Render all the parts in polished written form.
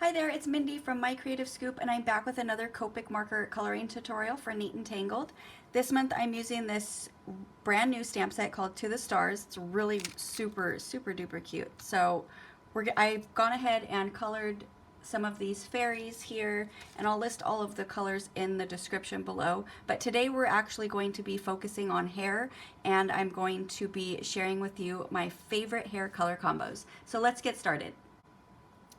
Hi there, it's Mindy from My Creative Scoop, and I'm back with another Copic Marker Coloring tutorial for Neat and Tangled. This month I'm using this brand new stamp set called To the Stars. It's really super duper cute. So I've gone ahead and colored some of these fairies here, and I'll list all of the colors in the description below. But today we're actually going to be focusing on hair, and I'm going to be sharing with you my favorite hair color combos. So let's get started.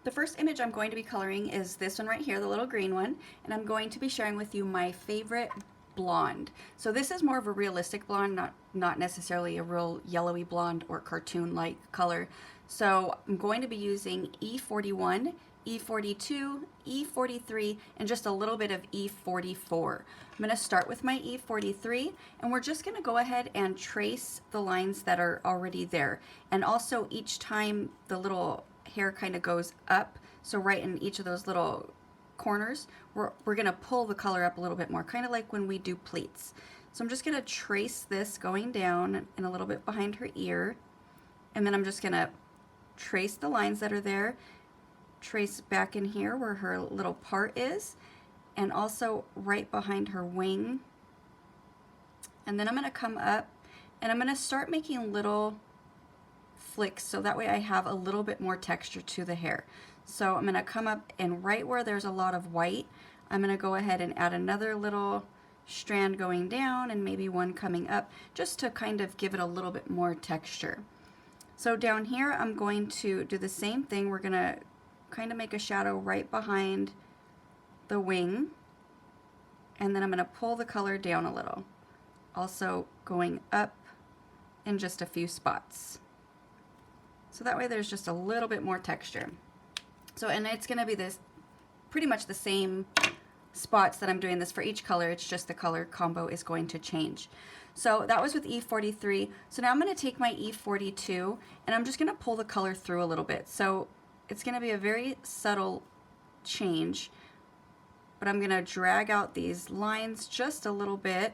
The first image I'm going to be coloring is this one right here, the little green one, and I'm going to be sharing with you my favorite blonde. So this is more of a realistic blonde, not necessarily a real yellowy blonde or cartoon-like color. So I'm going to be using E41, E42, E43, and just a little bit of E44. I'm going to start with my E43, and we're just going to go ahead and trace the lines that are already there. And also each time the little hair kind of goes up, so right in each of those little corners, we're going to pull the color up a little bit more, kind of like when we do pleats. So I'm just going to trace this going down and a little bit behind her ear, and then I'm just going to trace the lines that are there, trace back in here where her little part is, and also right behind her wing. And then I'm going to come up and I'm going to start making little flicks so that way I have a little bit more texture to the hair. So I'm going to come up, and right where there's a lot of white, I'm going to go ahead and add another little strand going down and maybe one coming up, just to kind of give it a little bit more texture. So down here I'm going to do the same thing. We're going to kind of make a shadow right behind the wing, and then I'm going to pull the color down a little, also going up in just a few spots. So that way there's just a little bit more texture. So, and it's going to be this pretty much the same spots that I'm doing this for each color. It's just the color combo is going to change. So that was with E43. So now I'm going to take my E42 and I'm just going to pull the color through a little bit. So it's going to be a very subtle change, but I'm going to drag out these lines just a little bit.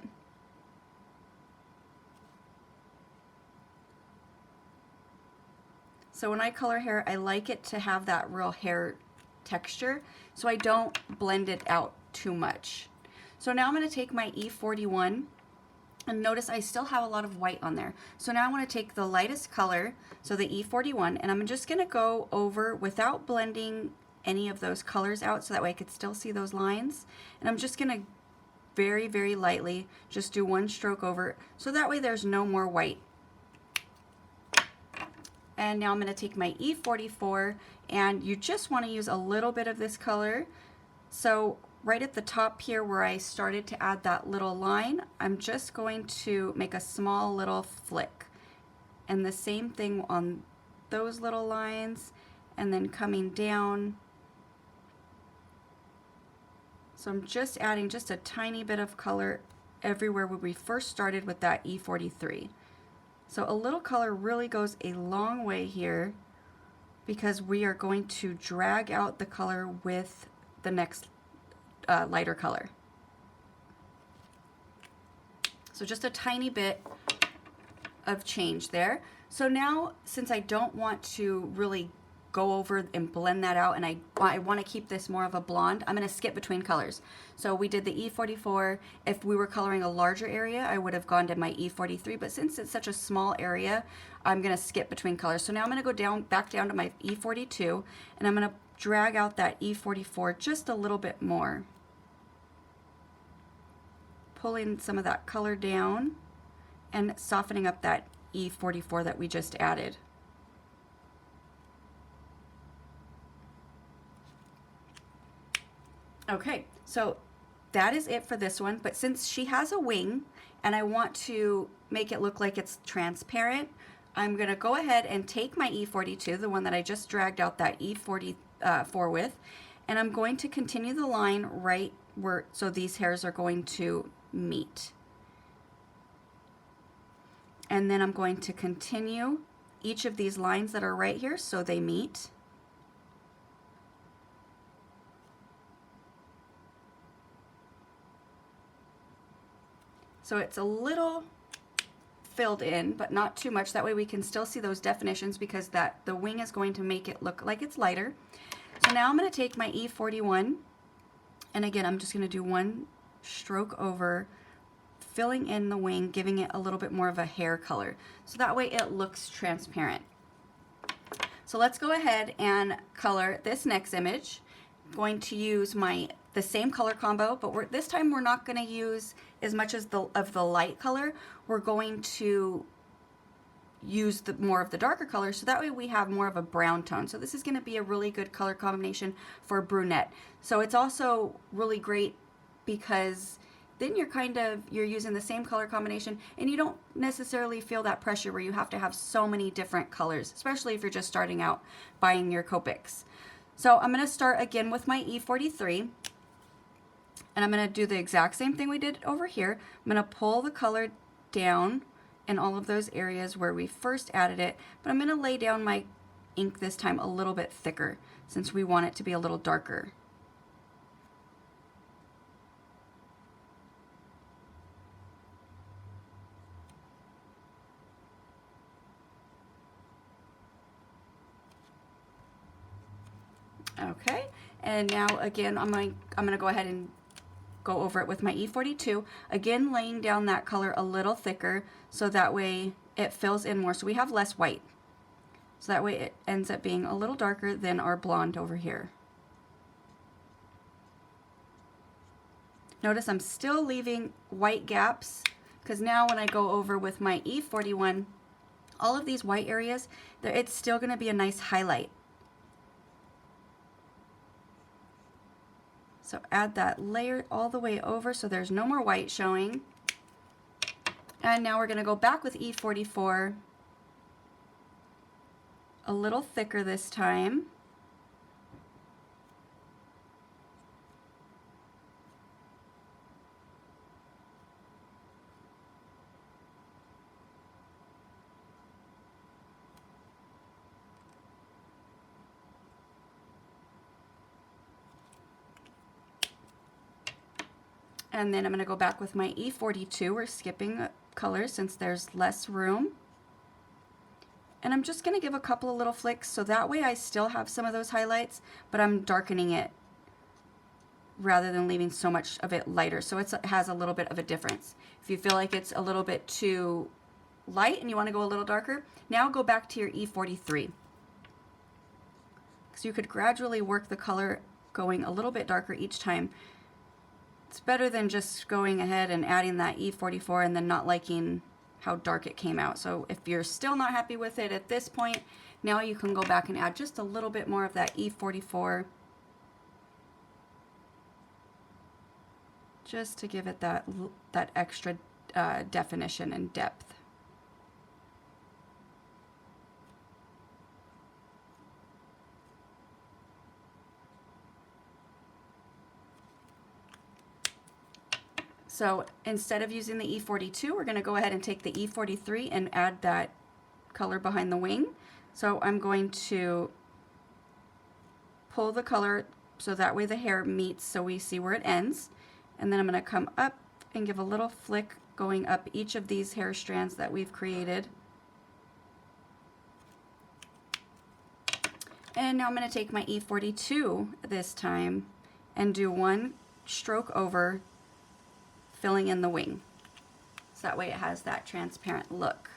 So when I color hair, I like it to have that real hair texture, so I don't blend it out too much. So now I'm going to take my E41, and notice I still have a lot of white on there. So now I want to take the lightest color, so the E41, and I'm just going to go over without blending any of those colors out, so that way I could still see those lines. And I'm just going to very lightly just do one stroke over, so that way there's no more white. And now I'm going to take my E44, and you just want to use a little bit of this color. So right at the top here where I started to add that little line, I'm just going to make a small little flick. And the same thing on those little lines, and then coming down. So I'm just adding just a tiny bit of color everywhere where we first started with that E43. So a little color really goes a long way here, because we are going to drag out the color with the next lighter color. So just a tiny bit of change there. So now, since I don't want to really go over and blend that out, and I want to keep this more of a blonde, I'm going to skip between colors. So we did the E44. If we were coloring a larger area, I would have gone to my E43, but since it's such a small area, I'm going to skip between colors. So now I'm going to go back down to my E42, and I'm going to drag out that E44 just a little bit more, pulling some of that color down and softening up that E44 that we just added. Okay, so that is it for this one, but since she has a wing and I want to make it look like it's transparent, I'm going to go ahead and take my E42, the one that I just dragged out that E44 with, and I'm going to continue the line right where, so these hairs are going to meet. And then I'm going to continue each of these lines that are right here so they meet. So it's a little filled in, but not too much. That way we can still see those definitions, because the wing is going to make it look like it's lighter. So now I'm going to take my E41, and again, I'm just going to do one stroke over, filling in the wing, giving it a little bit more of a hair color. So that way it looks transparent. So let's go ahead and color this next image. I'm going to use the same color combo, but this time we're not going to use as much as of the light color. We're going to use more of the darker color, so that way we have more of a brown tone. So this is going to be a really good color combination for brunette. So it's also really great because then you're using the same color combination, and you don't necessarily feel that pressure where you have to have so many different colors, especially if you're just starting out buying your Copics. So I'm going to start again with my E43, and I'm going to do the exact same thing we did over here. I'm going to pull the color down in all of those areas where we first added it, but I'm going to lay down my ink this time a little bit thicker since we want it to be a little darker. Okay, and now again I'm going to go ahead and go over it with my E42, again laying down that color a little thicker so that way it fills in more, so we have less white. So that way it ends up being a little darker than our blonde over here. Notice I'm still leaving white gaps because now when I go over with my E41, all of these white areas, it's still going to be a nice highlight. So add that layer all the way over so there's no more white showing. And now we're going to go back with E44, a little thicker this time. And then I'm going to go back with my E42. We're skipping colors since there's less room. And I'm just going to give a couple of little flicks so that way I still have some of those highlights, but I'm darkening it rather than leaving so much of it lighter. So it has a little bit of a difference. If you feel like it's a little bit too light and you want to go a little darker, now go back to your E43. So you could gradually work the color going a little bit darker each time. It's better than just going ahead and adding that E44 and then not liking how dark it came out. So if you're still not happy with it at this point, now you can go back and add just a little bit more of that E44 just to give it that extra definition and depth. So instead of using the E42, we're going to go ahead and take the E43 and add that color behind the wing. So I'm going to pull the color so that way the hair meets so we see where it ends. And then I'm going to come up and give a little flick going up each of these hair strands that we've created. And now I'm going to take my E42 this time and do one stroke over, filling in the wing. So that way it has that transparent look.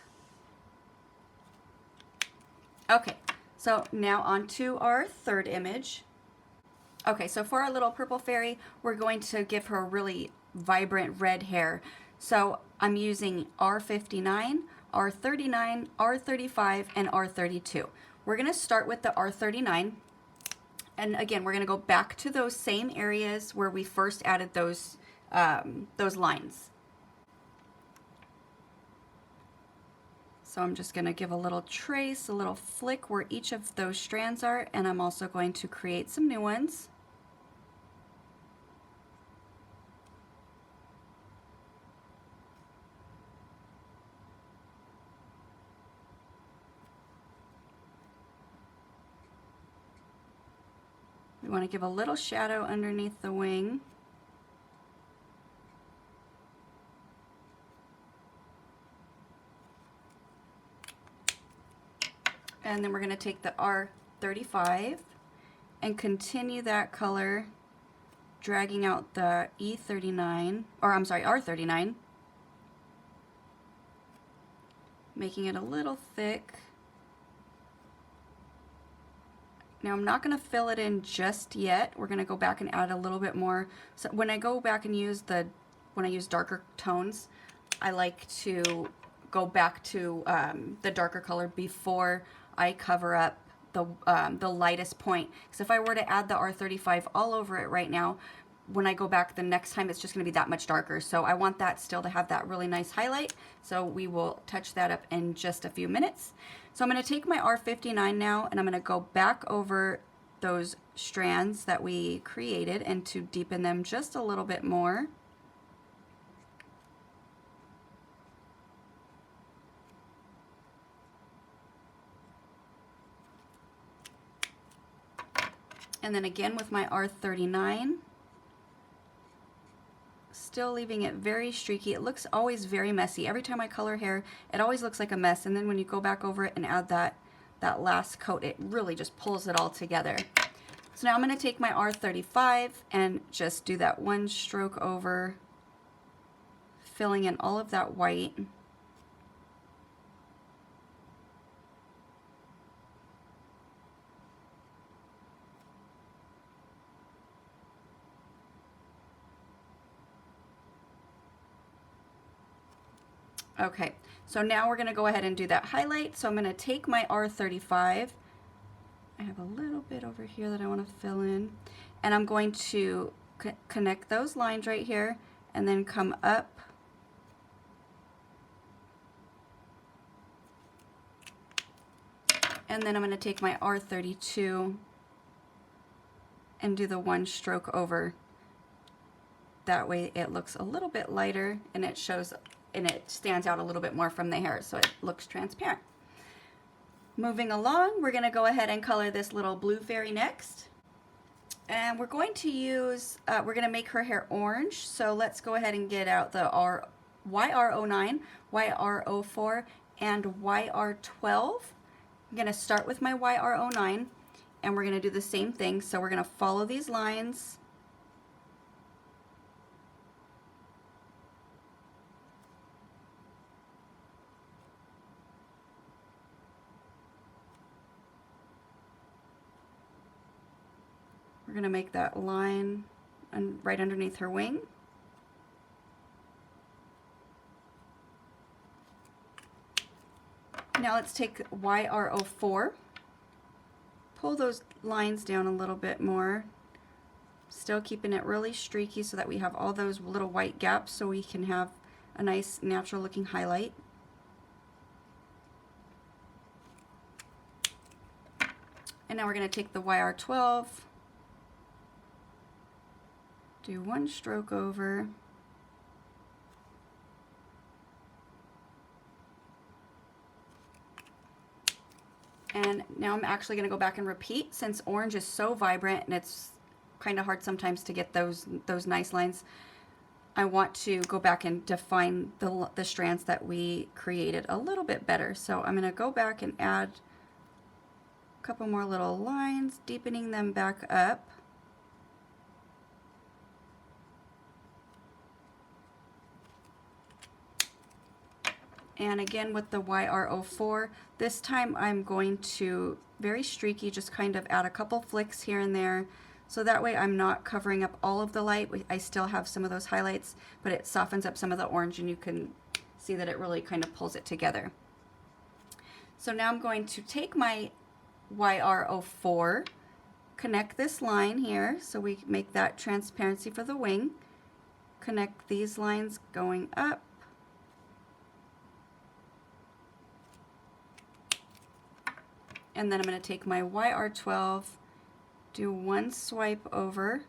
Okay, so now on to our third image. Okay, so for our little purple fairy, we're going to give her really vibrant red hair. So I'm using R59, R39, R35, and R32. We're going to start with the R39. And again, we're going to go back to those same areas where we first added those lines. So I'm just going to give a little trace, a little flick where each of those strands are, and I'm also going to create some new ones. We want to give a little shadow underneath the wing. And then we're going to take the R35 and continue that color, dragging out the E39, or I'm sorry, R39, making it a little thick. Now I'm not going to fill it in just yet. We're going to go back and add a little bit more. So when I go back and use when I use darker tones, I like to go back to the darker color before I cover up the lightest point. Because if I were to add the R35 all over it right now, when I go back the next time, it's just going to be that much darker. So I want that still to have that really nice highlight. So we will touch that up in just a few minutes. So I'm going to take my R59 now, and I'm going to go back over those strands that we created and to deepen them just a little bit more. And then again with my R39, still leaving it very streaky. It looks always very messy. Every time I color hair, it always looks like a mess. And then when you go back over it and add that last coat, it really just pulls it all together. So now I'm going to take my R35 and just do that one stroke over, filling in all of that white. Okay, so now we're going to go ahead and do that highlight. So I'm going to take my R35. I have a little bit over here that I want to fill in. And I'm going to connect those lines right here and then come up. And then I'm going to take my R32 and do the one stroke over. That way it looks a little bit lighter and it shows and it stands out a little bit more from the hair, so it looks transparent. Moving along, we're going to go ahead and color this little blue fairy next. And we're going to use, we're going to make her hair orange, so let's go ahead and get out the YR09, YR04, and YR12. I'm going to start with my YR09, and we're going to do the same thing. So we're going to follow these lines. We're going to make that line right underneath her wing. Now let's take YR04, pull those lines down a little bit more, still keeping it really streaky so that we have all those little white gaps so we can have a nice natural looking highlight. And now we're going to take the YR12, do one stroke over, and now I'm actually going to go back and repeat, since orange is so vibrant and it's kind of hard sometimes to get those nice lines. I want to go back and define the strands that we created a little bit better. So I'm going to go back and add a couple more little lines, deepening them back up. And again with the YR04, this time I'm going to, very streaky, just kind of add a couple flicks here and there. So that way I'm not covering up all of the light. I still have some of those highlights, but it softens up some of the orange and you can see that it really kind of pulls it together. So now I'm going to take my YR04, connect this line here so we make that transparency for the wing, connect these lines going up, and then I'm going to take my YR12, do one swipe over,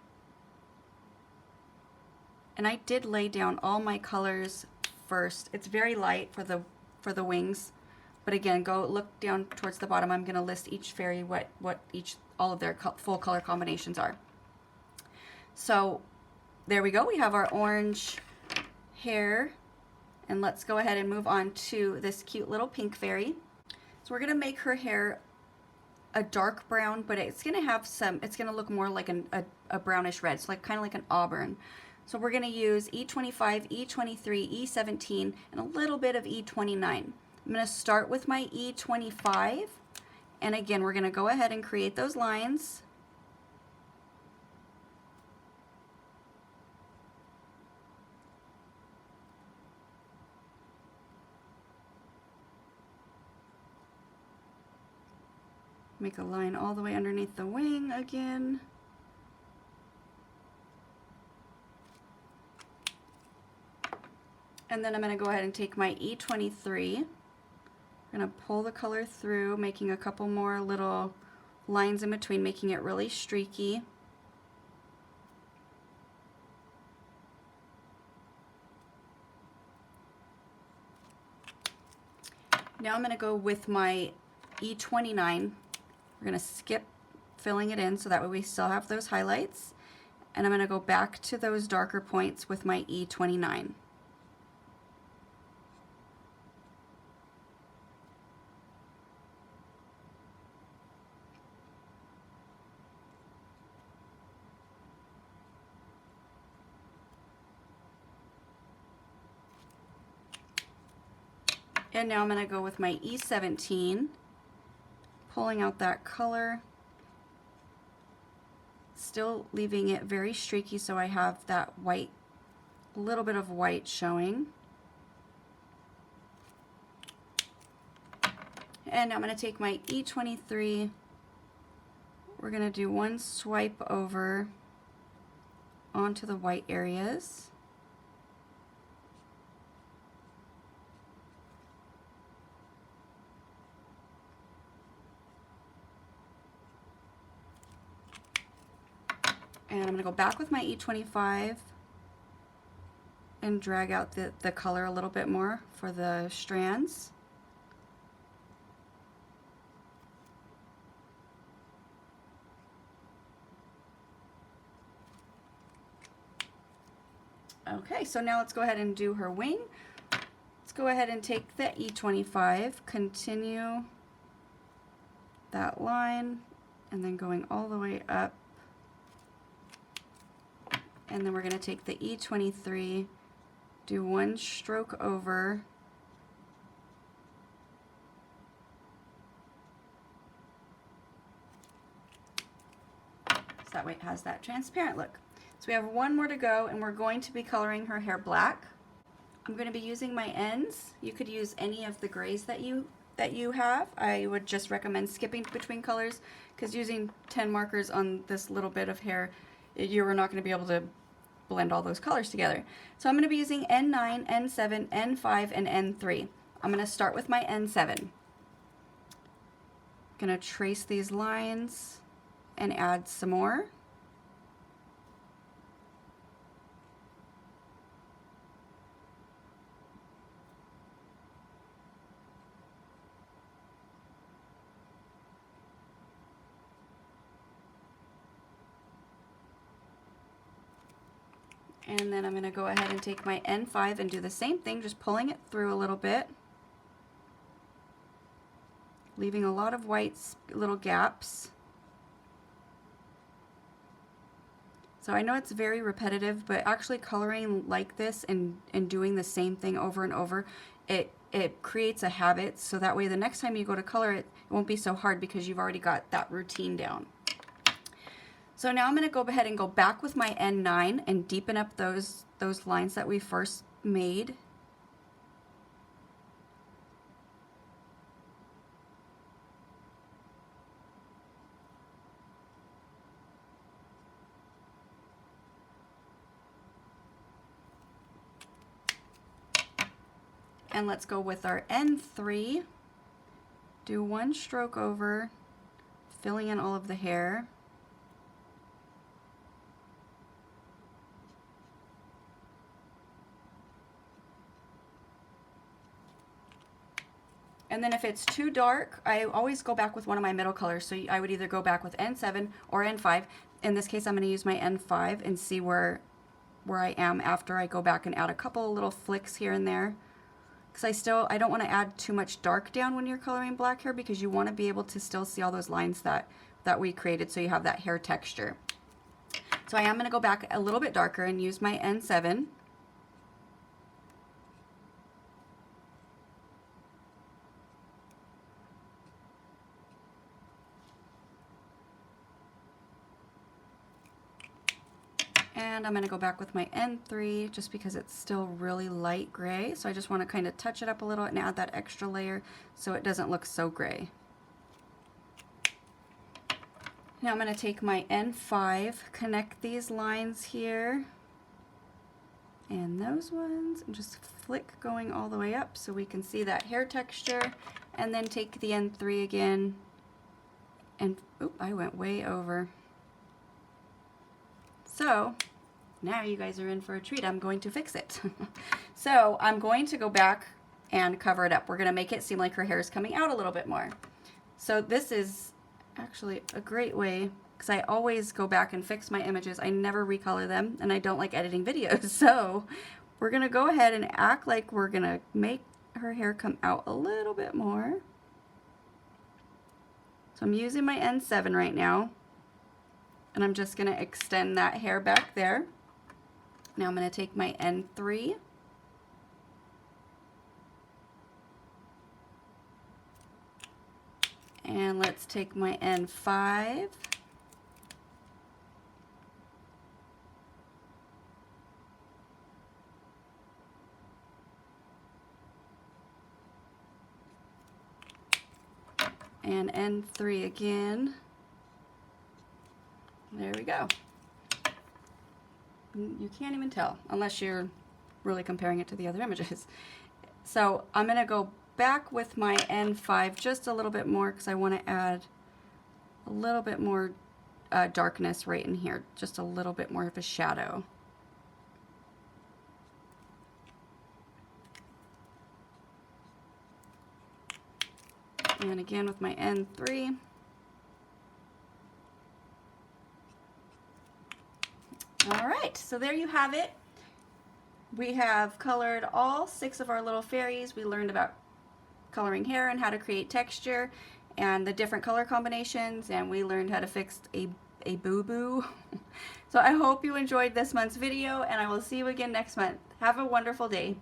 and I did lay down all my colors first. It's very light for the wings, but again, go look down towards the bottom. I'm going to list each fairy what all of their full color combinations are. So there we go. We have our orange hair, and let's go ahead and move on to this cute little pink fairy. So we're going to make her hair a dark brown, but it's gonna have some, it's gonna look more like a brownish red, so like kind of like an auburn. So we're gonna use E25, E23, E17, and a little bit of E29. I'm gonna start with my E25, and again, we're gonna go ahead and create those lines. Make a line all the way underneath the wing again. And then I'm going to go ahead and take my E23. I'm going to pull the color through, making a couple more little lines in between, making it really streaky. Now I'm going to go with my E29. We're going to skip filling it in so that way we still have those highlights. And I'm going to go back to those darker points with my E29. And now I'm going to go with my E17, pulling out that color, still leaving it very streaky so I have that white, a little bit of white showing. And I'm going to take my E23, we're going to do one swipe over onto the white areas. And I'm going to go back with my E25 and drag out the color a little bit more for the strands. Okay, so now let's go ahead and do her wing. Let's go ahead and take the E25, continue that line, and then going all the way up. And then we're going to take the E23, do one stroke over, so that way it has that transparent look. So we have one more to go, and we're going to be coloring her hair black. I'm going to be using my ends. You could use any of the grays that you have. I would just recommend skipping between colors, because using 10 markers on this little bit of hair, you're not going to be able to blend all those colors together. So I'm going to be using N9, N7, N5, and N3. I'm going to start with my N7. I'm going to trace these lines and add some more. And then I'm going to go ahead and take my N5 and do the same thing, just pulling it through a little bit, leaving a lot of white little gaps. So I know it's very repetitive, but actually coloring like this and doing the same thing over and over, it creates a habit, so that way the next time you go to color it, it won't be so hard because you've already got that routine down. So now I'm going to go ahead and go back with my N9 and deepen up those lines that we first made. And let's go with our N3. Do one stroke over, filling in all of the hair. And then if it's too dark, I always go back with one of my middle colors. So I would either go back with N7 or N5. In this case, I'm going to use my N5 and see where I am after I go back and add a couple little flicks here and there. because I don't want to add too much dark down when you're coloring black hair, because you want to be able to still see all those lines that we created, so you have that hair texture. So I am going to go back a little bit darker and use my N7. And I'm going to go back with my N3 just because it's still really light gray. So I just want to kind of touch it up a little and add that extra layer so it doesn't look so gray. Now I'm going to take my N5, connect these lines here and those ones, and just flick going all the way up so we can see that hair texture. And then take the N3 again and, oop, I went way over. So now you guys are in for a treat. I'm going to fix it. So I'm going to go back and cover it up. We're going to make it seem like her hair is coming out a little bit more. So this is actually a great way, because I always go back and fix my images. I never recolor them, and I don't like editing videos. So we're going to go ahead and act like we're going to make her hair come out a little bit more. So I'm using my N7 right now. And I'm just going to extend that hair back there. Now I'm going to take my N3. And let's take my N5. And N3 again. There we go. You can't even tell unless you're really comparing it to the other images. So I'm going to go back with my N5 just a little bit more, because I want to add a little bit more darkness right in here, just a little bit more of a shadow. And again with my N3. All right, so there you have it. We have colored all 6 of our little fairies. We learned about coloring hair and how to create texture and the different color combinations, and we learned how to fix a boo-boo. So I hope you enjoyed this month's video, and I will see you again next month. Have a wonderful day.